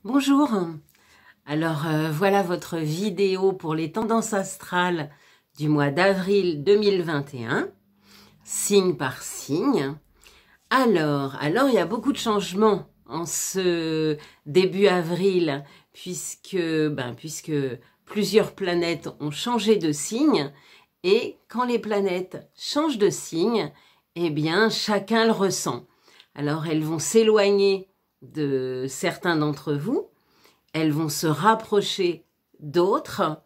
Bonjour, alors voilà votre vidéo pour les tendances astrales du mois d'avril 2021, signe par signe. Alors il y a beaucoup de changements en ce début avril puisque plusieurs planètes ont changé de signe et quand les planètes changent de signe, eh bien chacun le ressent. Alors elles vont s'éloigner de certains d'entre vous, elles vont se rapprocher d'autres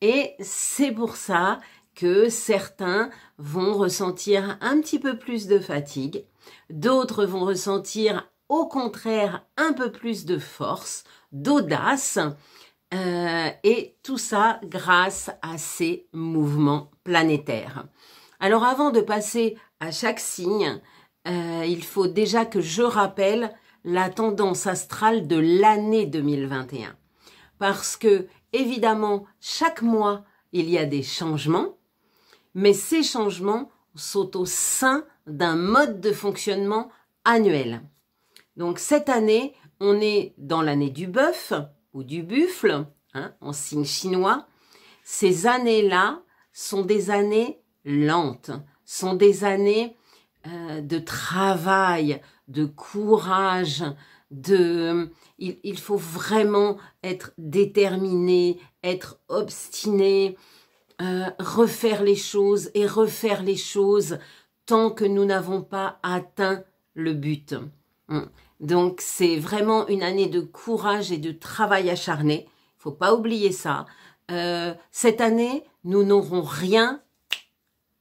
et c'est pour ça que certains vont ressentir un petit peu plus de fatigue, d'autres vont ressentir au contraire un peu plus de force, d'audace, et tout ça grâce à ces mouvements planétaires. Alors avant de passer à chaque signe, il faut déjà que je rappelle la tendance astrale de l'année 2021. Parce que, évidemment, chaque mois, il y a des changements, mais ces changements sont au sein d'un mode de fonctionnement annuel. Donc cette année, on est dans l'année du bœuf ou du buffle, en signe chinois. Ces années-là sont des années lentes, sont des années de travail, de courage, il faut vraiment être déterminé, être obstiné, refaire les choses et refaire les choses tant que nous n'avons pas atteint le but. Donc c'est vraiment une année de courage et de travail acharné. Il ne faut pas oublier ça. Cette année, nous n'aurons rien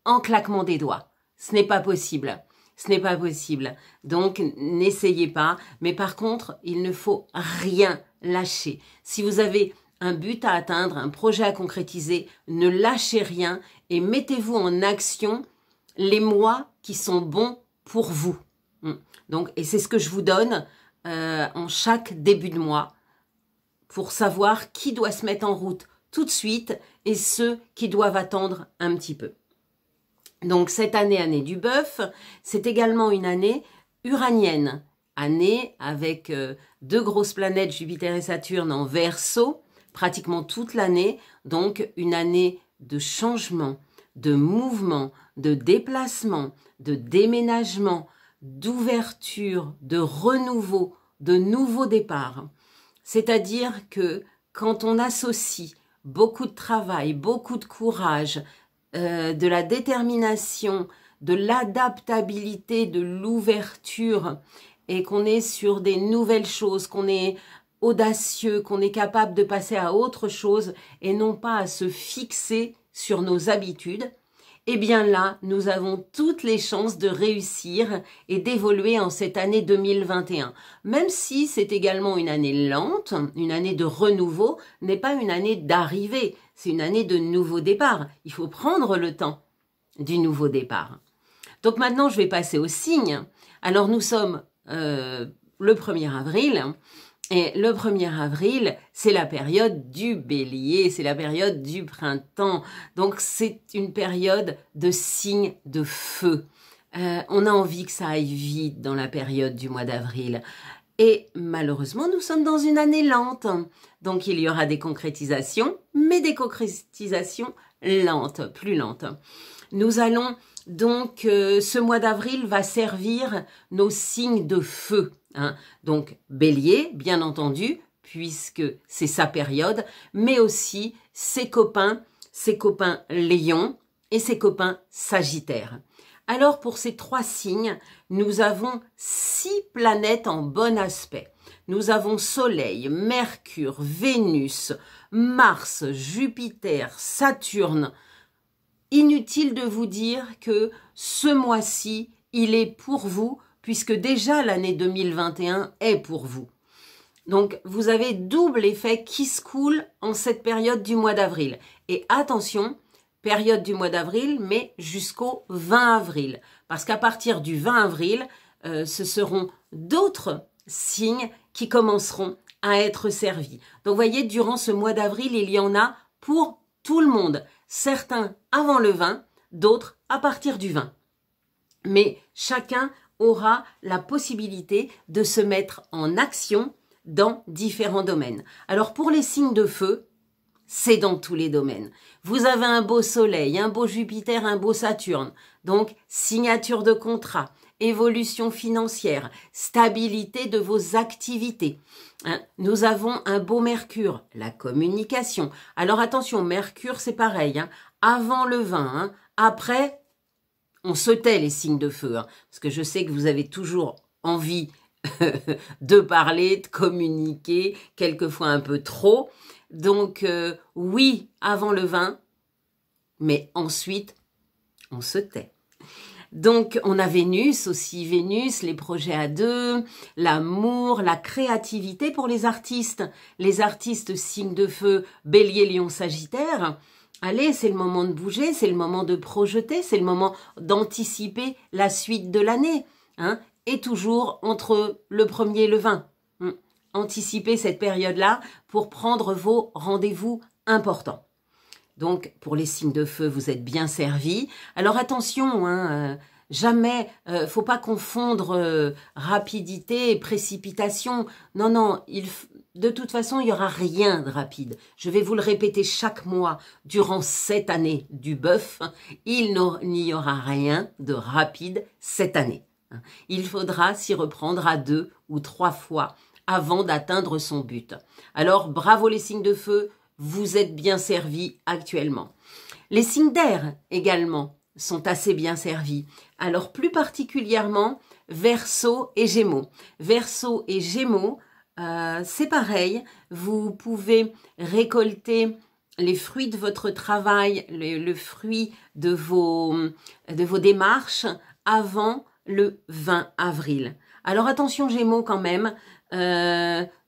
en claquement des doigts. Ce n'est pas possible. Ce n'est pas possible. Donc, n'essayez pas. Mais par contre, il ne faut rien lâcher. Si vous avez un but à atteindre, un projet à concrétiser, ne lâchez rien et mettez-vous en action les mois qui sont bons pour vous. Donc, et c'est ce que je vous donne en chaque début de mois pour savoir qui doit se mettre en route tout de suite et ceux qui doivent attendre un petit peu. Donc cette année du bœuf, c'est également une année uranienne, année avec deux grosses planètes, Jupiter et Saturne, en Verseau, pratiquement toute l'année, donc une année de changement, de mouvement, de déplacement, de déménagement, d'ouverture, de renouveau, de nouveau départ. C'est-à-dire que quand on associe beaucoup de travail, beaucoup de courage, de la détermination, de l'adaptabilité, de l'ouverture et qu'on est sur des nouvelles choses, qu'on est audacieux, qu'on est capable de passer à autre chose et non pas à se fixer sur nos habitudes, eh bien là, nous avons toutes les chances de réussir et d'évoluer en cette année 2021. Même si c'est également une année lente, une année de renouveau, n'est pas une année d'arrivée, c'est une année de nouveau départ. Il faut prendre le temps du nouveau départ. Donc maintenant, je vais passer aux signes. Alors nous sommes le 1er avril. Et le 1er avril, c'est la période du bélier, c'est la période du printemps. Donc c'est une période de signes de feu. On a envie que ça aille vite dans la période du mois d'avril. Et malheureusement, nous sommes dans une année lente. Donc il y aura des concrétisations, mais des concrétisations lentes, plus lentes. Nous allons donc, ce mois d'avril va servir nos signes de feu. Donc bélier, bien entendu, puisque c'est sa période, mais aussi ses copains lions et ses copains sagittaires. Alors pour ces trois signes, nous avons 6 planètes en bon aspect. Nous avons Soleil, Mercure, Vénus, Mars, Jupiter, Saturne. Inutile de vous dire que ce mois-ci, il est pour vous, puisque déjà l'année 2021 est pour vous. Donc, vous avez double effet qui se coule en cette période du mois d'avril. Et attention, période du mois d'avril, mais jusqu'au 20 avril. Parce qu'à partir du 20 avril, ce seront d'autres signes qui commenceront à être servis. Donc, vous voyez, durant ce mois d'avril, il y en a pour tout le monde. Certains avant le 20, d'autres à partir du 20. Mais chacun aura la possibilité de se mettre en action dans différents domaines. Alors pour les signes de feu, c'est dans tous les domaines. Vous avez un beau soleil, un beau Jupiter, un beau Saturne. Donc, signature de contrat, évolution financière, stabilité de vos activités. Hein, nous avons un beau Mercure, la communication. Alors attention, Mercure, c'est pareil. Hein, avant le 20, hein, après, on se tait les signes de feu. Hein, parce que je sais que vous avez toujours envie de parler, de communiquer, quelquefois un peu trop. Donc, oui, avant le 20, mais ensuite, on se tait. Donc, on a Vénus aussi, Vénus, les projets à deux, l'amour, la créativité pour les artistes. Les artistes, signes de feu, Bélier, Lion, Sagittaire. Allez, c'est le moment de bouger, c'est le moment de projeter, c'est le moment d'anticiper la suite de l'année. Hein, et toujours entre le 1er et le 20. Anticipez cette période-là pour prendre vos rendez-vous importants. Donc, pour les signes de feu, vous êtes bien servis. Alors, attention, hein, jamais, faut pas confondre rapidité et précipitation. Non, non, de toute façon, il n'y aura rien de rapide. Je vais vous le répéter chaque mois durant cette année du bœuf. Il n'y aura rien de rapide cette année. Il faudra s'y reprendre à 2 ou 3 fois avant d'atteindre son but. Alors, bravo les signes de feu, vous êtes bien servis actuellement. Les signes d'air également sont assez bien servis. Alors, plus particulièrement, Verseau et Gémeaux. Verseau et Gémeaux, c'est pareil, vous pouvez récolter les fruits de votre travail, le fruit de vos démarches avant le 20 avril. Alors attention Gémeaux quand même,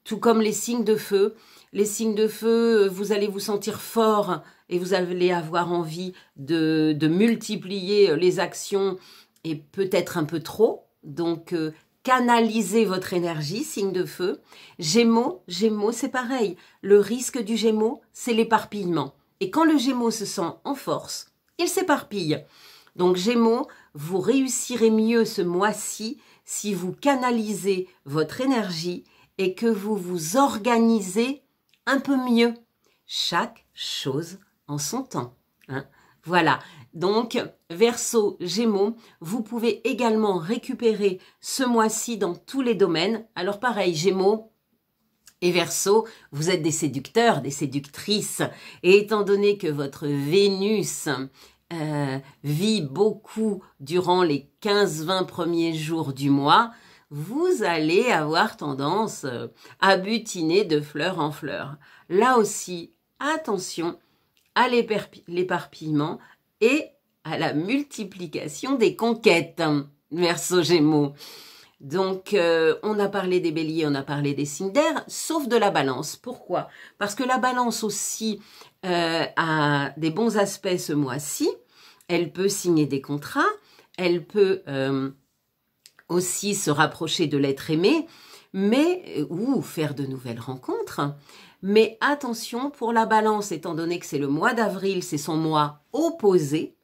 tout comme les signes de feu. Les signes de feu, vous allez vous sentir fort et vous allez avoir envie de multiplier les actions et peut-être un peu trop. Donc canalisez votre énergie, signe de feu. Gémeaux, c'est pareil. Le risque du Gémeaux, c'est l'éparpillement. Et quand le Gémeaux se sent en force, il s'éparpille. Donc Gémeaux, vous réussirez mieux ce mois-ci si vous canalisez votre énergie et que vous vous organisez un peu mieux. Chaque chose en son temps. Hein. Voilà. Donc, Verseau, Gémeaux, vous pouvez également récupérer ce mois-ci dans tous les domaines. Alors pareil, Gémeaux et Verseau, vous êtes des séducteurs, des séductrices. Et étant donné que votre Vénus vit beaucoup durant les 15-20 premiers jours du mois, vous allez avoir tendance à butiner de fleur en fleur. Là aussi, attention à l'éparpillement et à la multiplication des conquêtes, Verseau Gémeaux. Donc, on a parlé des béliers, on a parlé des signes d'air, sauf de la balance. Pourquoi? Parce que la balance aussi a des bons aspects ce mois-ci. Elle peut signer des contrats, elle peut aussi se rapprocher de l'être aimé, ou faire de nouvelles rencontres. Mais attention, pour la balance, étant donné que c'est le mois d'avril, c'est son mois opposé.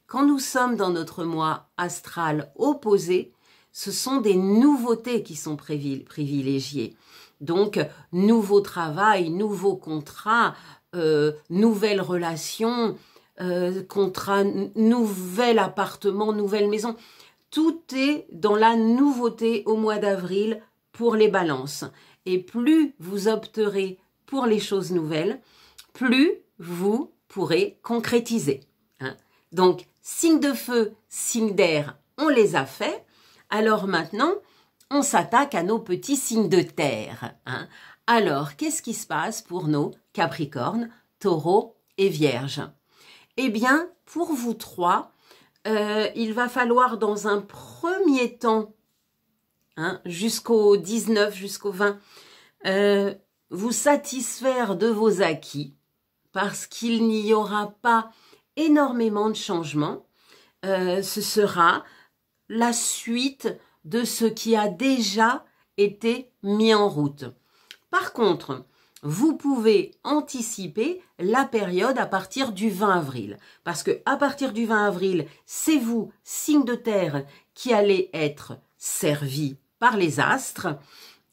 Quand nous sommes dans notre mois astral opposé, ce sont des nouveautés qui sont privilégiées. Donc, nouveau travail, nouveau contrat, nouvelles relations, contrat, nouvel appartement, nouvelle maison. Tout est dans la nouveauté au mois d'avril pour les balances. Et plus vous opterez pour les choses nouvelles, plus vous pourrez concrétiser. Hein. Donc, signe de feu, signe d'air, on les a fait. Alors maintenant, on s'attaque à nos petits signes de terre. Hein. Alors, qu'est-ce qui se passe pour nos Capricornes, Taureaux et Vierges? Eh bien, pour vous trois, il va falloir dans un premier temps, hein, jusqu'au 19, jusqu'au 20, vous satisfaire de vos acquis parce qu'il n'y aura pas énormément de changements. Ce sera la suite de ce qui a déjà été mis en route. Par contre, vous pouvez anticiper la période à partir du 20 avril. Parce que à partir du 20 avril, c'est vous, signe de terre, qui allez être servi par les astres.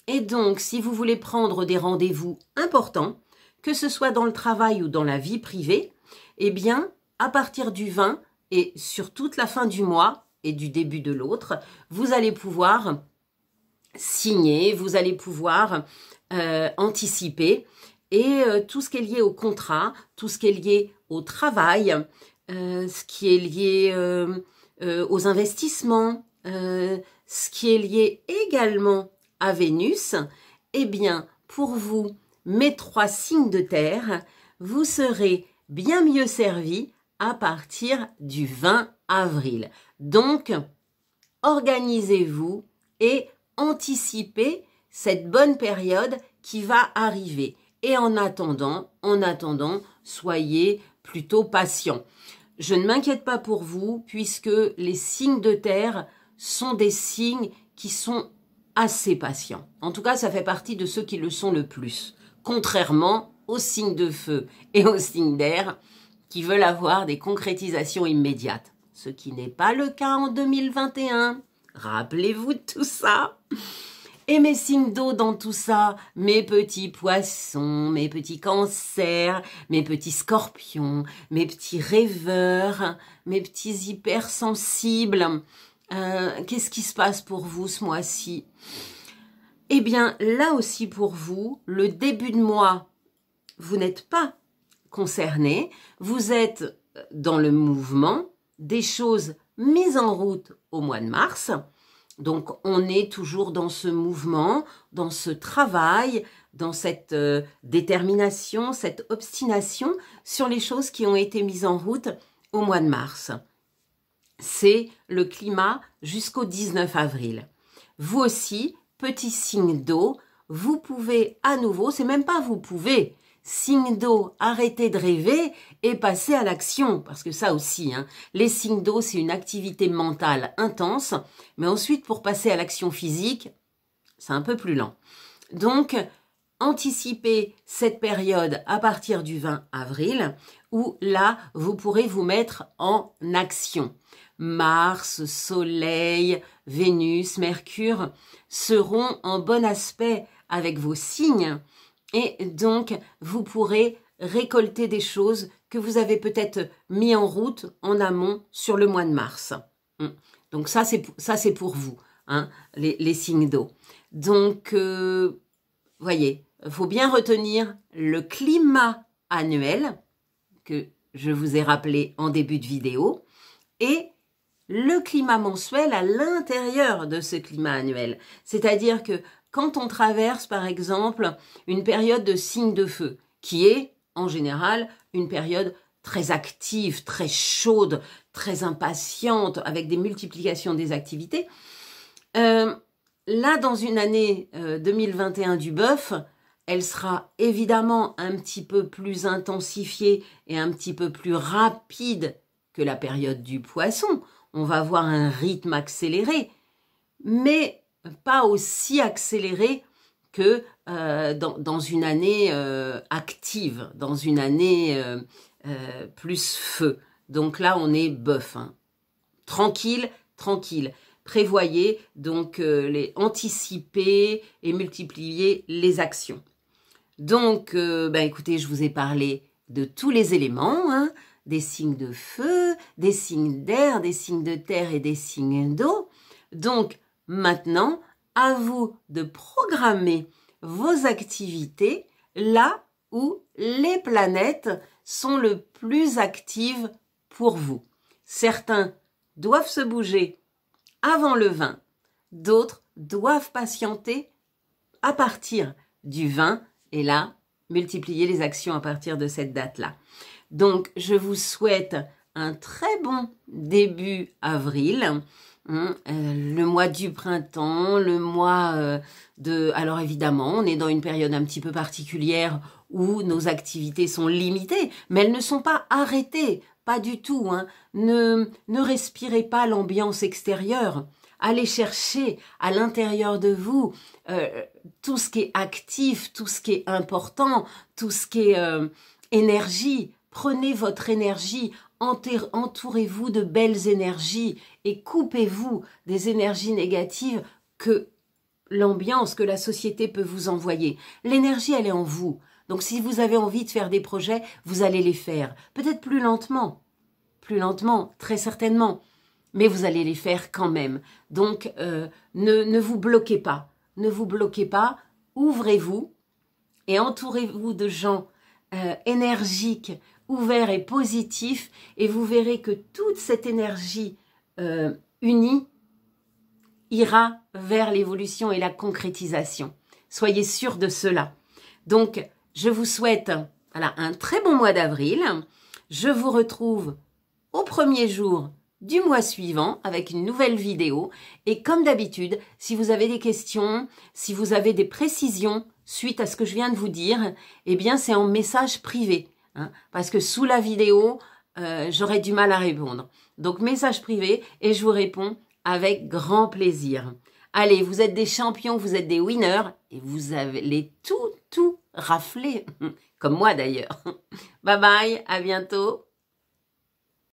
Et donc, si vous voulez prendre des rendez-vous importants, que ce soit dans le travail ou dans la vie privée, eh bien, à partir du 20 et sur toute la fin du mois et du début de l'autre, vous allez pouvoir signer, vous allez pouvoir anticiper. Et tout ce qui est lié au contrat, tout ce qui est lié au travail, ce qui est lié aux investissements, ce qui est lié également à Vénus, eh bien, pour vous, mes 3 signes de terre, vous serez bien mieux servis à partir du 20 avril. Donc, organisez-vous et anticipez cette bonne période qui va arriver. Et en attendant, soyez plutôt patients. Je ne m'inquiète pas pour vous puisque les signes de terre sont des signes qui sont assez patients. En tout cas, ça fait partie de ceux qui le sont le plus. Contrairement aux signes de feu et aux signes d'air qui veulent avoir des concrétisations immédiates. Ce qui n'est pas le cas en 2021. Rappelez-vous de tout ça. Et mes signes d'eau dans tout ça, mes petits poissons, mes petits cancers, mes petits scorpions, mes petits rêveurs, mes petits hypersensibles. Qu'est-ce qui se passe pour vous ce mois-ci? Eh bien, là aussi pour vous, le début de mois, vous n'êtes pas concerné, vous êtes dans le mouvement, des choses mises en route au mois de mars. Donc, on est toujours dans ce mouvement, dans ce travail, dans cette détermination, cette obstination sur les choses qui ont été mises en route au mois de mars. C'est le climat jusqu'au 19 avril. Vous aussi, petit signe d'eau, vous pouvez à nouveau, c'est même pas vous pouvez, signe d'eau, arrêtez de rêver et passez à l'action. Parce que ça aussi, les signes d'eau, c'est une activité mentale intense. Mais ensuite, pour passer à l'action physique, c'est un peu plus lent. Donc, anticipez cette période à partir du 20 avril où là, vous pourrez vous mettre en action. Mars, Soleil, Vénus, Mercure seront en bon aspect avec vos signes. Et donc, vous pourrez récolter des choses que vous avez peut-être mis en route en amont sur le mois de mars. Donc, ça, c'est pour vous, les signes d'eau. Donc, voyez, il faut bien retenir le climat annuel que je vous ai rappelé en début de vidéo et le climat mensuel à l'intérieur de ce climat annuel. C'est-à-dire que quand on traverse, par exemple, une période de signe de feu, qui est, en général, une période très active, très chaude, très impatiente, avec des multiplications des activités, là, dans une année 2021 du bœuf, elle sera évidemment un petit peu plus intensifiée et un petit peu plus rapide que la période du poisson. On va avoir un rythme accéléré, mais pas aussi accéléré que dans une année active, dans une année plus feu. Donc là, on est bœuf. Tranquille, tranquille. Prévoyez, donc anticiper et multiplier les actions. Donc, écoutez, je vous ai parlé de tous les éléments, des signes de feu, des signes d'air, des signes de terre et des signes d'eau. Donc, maintenant, à vous de programmer vos activités là où les planètes sont le plus actives pour vous. Certains doivent se bouger avant le 20, d'autres doivent patienter à partir du 20 et là, multiplier les actions à partir de cette date-là. Donc, je vous souhaite un très bon début avril, le mois du printemps, le mois Alors évidemment, on est dans une période un petit peu particulière où nos activités sont limitées, mais elles ne sont pas arrêtées, pas du tout. Ne respirez pas l'ambiance extérieure. Allez chercher à l'intérieur de vous tout ce qui est actif, tout ce qui est important, tout ce qui est énergie. Prenez votre énergie, entourez-vous de belles énergies et coupez-vous des énergies négatives que l'ambiance que la société peut vous envoyer. L'énergie, elle est en vous. Donc si vous avez envie de faire des projets, vous allez les faire. Peut-être plus lentement, très certainement. Mais vous allez les faire quand même. Donc ne vous bloquez pas. Ne vous bloquez pas, ouvrez-vous et entourez-vous de gens énergiques, ouverts et positifs, et vous verrez que toute cette énergie unie ira vers l'évolution et la concrétisation. Soyez sûrs de cela. Donc, je vous souhaite voilà, un très bon mois d'avril. Je vous retrouve au premier jour du mois suivant avec une nouvelle vidéo. Et comme d'habitude, si vous avez des questions, si vous avez des précisions suite à ce que je viens de vous dire, eh bien c'est en message privé. Hein, parce que sous la vidéo, j'aurais du mal à répondre. Donc message privé et je vous réponds avec grand plaisir. Allez, vous êtes des champions, vous êtes des winners et vous avez tout raflé, comme moi d'ailleurs. Bye bye, à bientôt.